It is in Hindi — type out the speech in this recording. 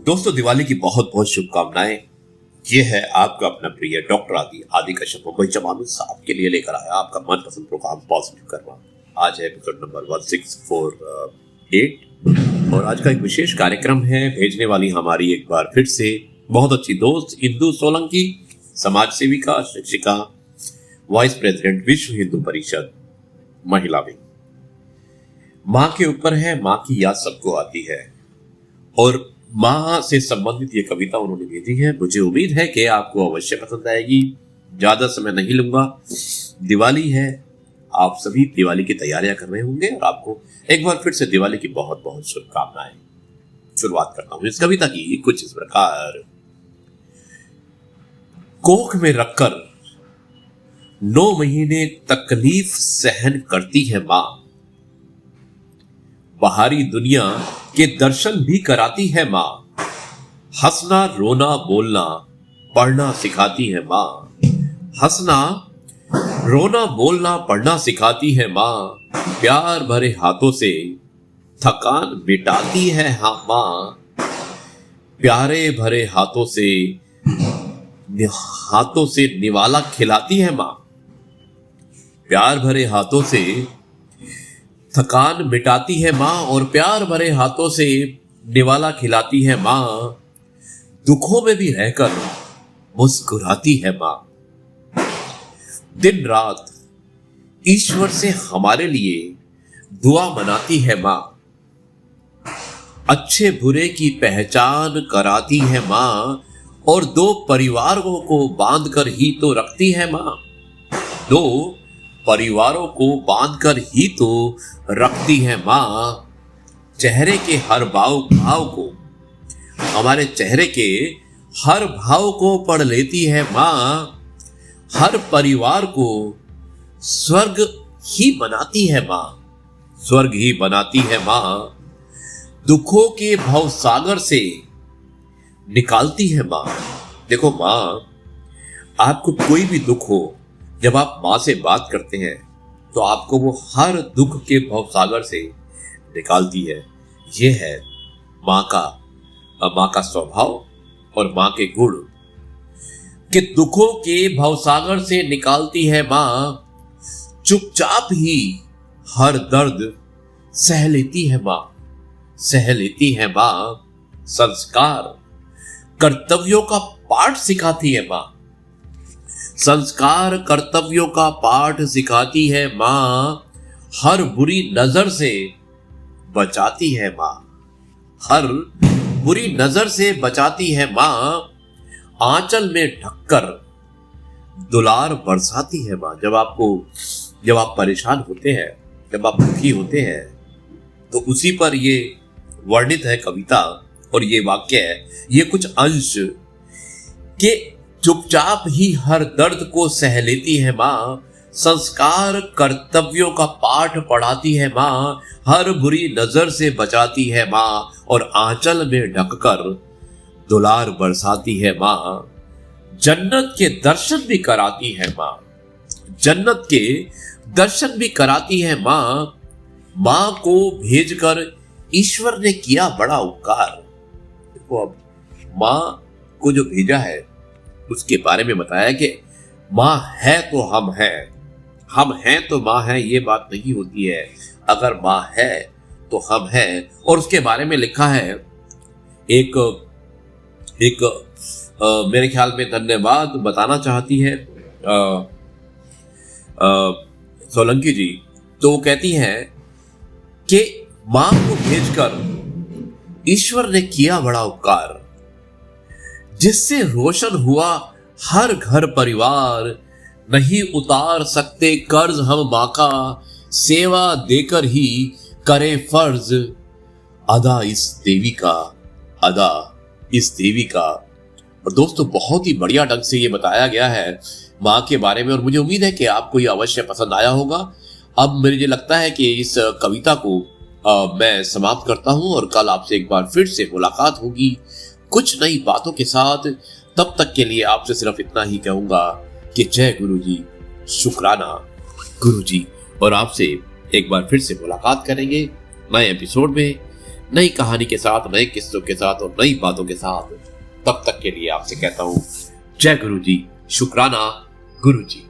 दोस्तों, दिवाली की बहुत बहुत शुभकामनाएं। ये है आपका अपना प्रिय डॉक्टर आदि कश्यप मुंबई चमानुस आपके लिए लेकर आया आपका मनपसंद प्रोग्राम पॉजिटिव कर्मा। आज है एपिसोड नंबर 1648 और आज का एक विशेष कार्यक्रम है। भेजने वाली हमारी एक बार फिर से बहुत अच्छी दोस्त इंदु सोलंकी, समाज सेविका, शिक्षिका, वाइस प्रेसिडेंट विश्व हिंदू परिषद महिला विंग। माँ के ऊपर है, माँ की याद सबको आती है और माँ से संबंधित ये कविता उन्होंने भेजी है। मुझे उम्मीद है कि आपको अवश्य पसंद आएगी। ज्यादा समय नहीं लूंगा, दिवाली है, आप सभी दिवाली की तैयारियां कर रहे होंगे और आपको एक बार फिर से दिवाली की बहुत बहुत शुभकामनाएं। शुरुआत करता हूं इस कविता की कुछ इस प्रकार। कोख में रखकर 9 महीने तकलीफ सहन करती है माँ, बाहरी दुनिया के दर्शन भी कराती है माँ। हंसना रोना बोलना पढ़ना सिखाती है माँ। हंसना रोना बोलना पढ़ना सिखाती है माँ। प्यार भरे हाथों से थकान मिटाती है हाँ माँ। प्यारे भरे हाथों से निवाला खिलाती है माँ। प्यार भरे हाथों से थकान मिटाती है माँ और प्यार भरे हाथों से निवाला खिलाती है माँ। दुखों में भी रहकर मुस्कुराती है माँ। दिन रात ईश्वर से हमारे लिए दुआ मनाती है माँ। अच्छे बुरे की पहचान कराती है माँ और 2 परिवारों को बांधकर ही तो रखती है माँ। 2 परिवारों को बांधकर ही तो रखती है माँ। चेहरे के हर भाव को, हमारे चेहरे के हर भाव को पढ़ लेती है माँ। हर परिवार को स्वर्ग ही बनाती है माँ। स्वर्ग ही बनाती है माँ। दुखों के भवसागर से निकालती है माँ। देखो माँ, आपको कोई भी दुख हो, जब आप माँ से बात करते हैं तो आपको वो हर दुख के भवसागर से निकालती है। ये है माँ का स्वभाव और माँ के गुण कि दुखों के भवसागर से निकालती है माँ। चुपचाप ही हर दर्द सह लेती है माँ। सह लेती है माँ। संस्कार कर्तव्यों का पाठ सिखाती है माँ। संस्कार कर्तव्यों का पाठ सिखाती है माँ। हर बुरी नजर से बचाती है माँ। हर बुरी नजर से बचाती है माँ। आंचल में ढककर दुलार बरसाती है माँ। जब आप परेशान होते हैं, जब आप दुखी होते हैं, तो उसी पर ये वर्णित है कविता और ये वाक्य है, ये कुछ अंश के चुपचाप ही हर दर्द को सह लेती है माँ। संस्कार कर्तव्यों का पाठ पढ़ाती है माँ। हर बुरी नजर से बचाती है माँ और आंचल में ढककर दुलार बरसाती है माँ। जन्नत के दर्शन भी कराती है माँ। जन्नत के दर्शन भी कराती है माँ। माँ को भेजकर ईश्वर ने किया बड़ा उपकार। देखो, अब माँ को जो भेजा है उसके बारे में बताया कि माँ है तो हम हैं तो माँ है, ये बात नहीं होती है। अगर माँ है तो हम हैं। और उसके बारे में लिखा है एक मेरे ख्याल में धन्यवाद बताना चाहती है सोलंकी जी। तो वो कहती हैं कि माँ को भेजकर ईश्वर ने किया बड़ा उपकार, जिससे रोशन हुआ हर घर परिवार। नहीं उतार सकते कर्ज हम माँ का, सेवा देकर ही करे फर्ज। अदा इस देवी का। और दोस्तों, बहुत ही बढ़िया ढंग से ये बताया गया है माँ के बारे में और मुझे उम्मीद है कि आपको ये अवश्य पसंद आया होगा। अब मुझे लगता है कि इस कविता को मैं समाप्त करता हूँ और कल आपसे एक बार फिर से मुलाकात होगी कुछ नई बातों के साथ। तब तक के लिए आपसे सिर्फ इतना ही कहूंगा कि जय गुरु जी, शुक्राना गुरु जी। और आपसे एक बार फिर से मुलाकात करेंगे नए एपिसोड में नई कहानी के साथ, नए किस्सों के साथ और नई बातों के साथ। तब तक के लिए आपसे कहता हूं जय गुरु जी, शुक्राना गुरु जी।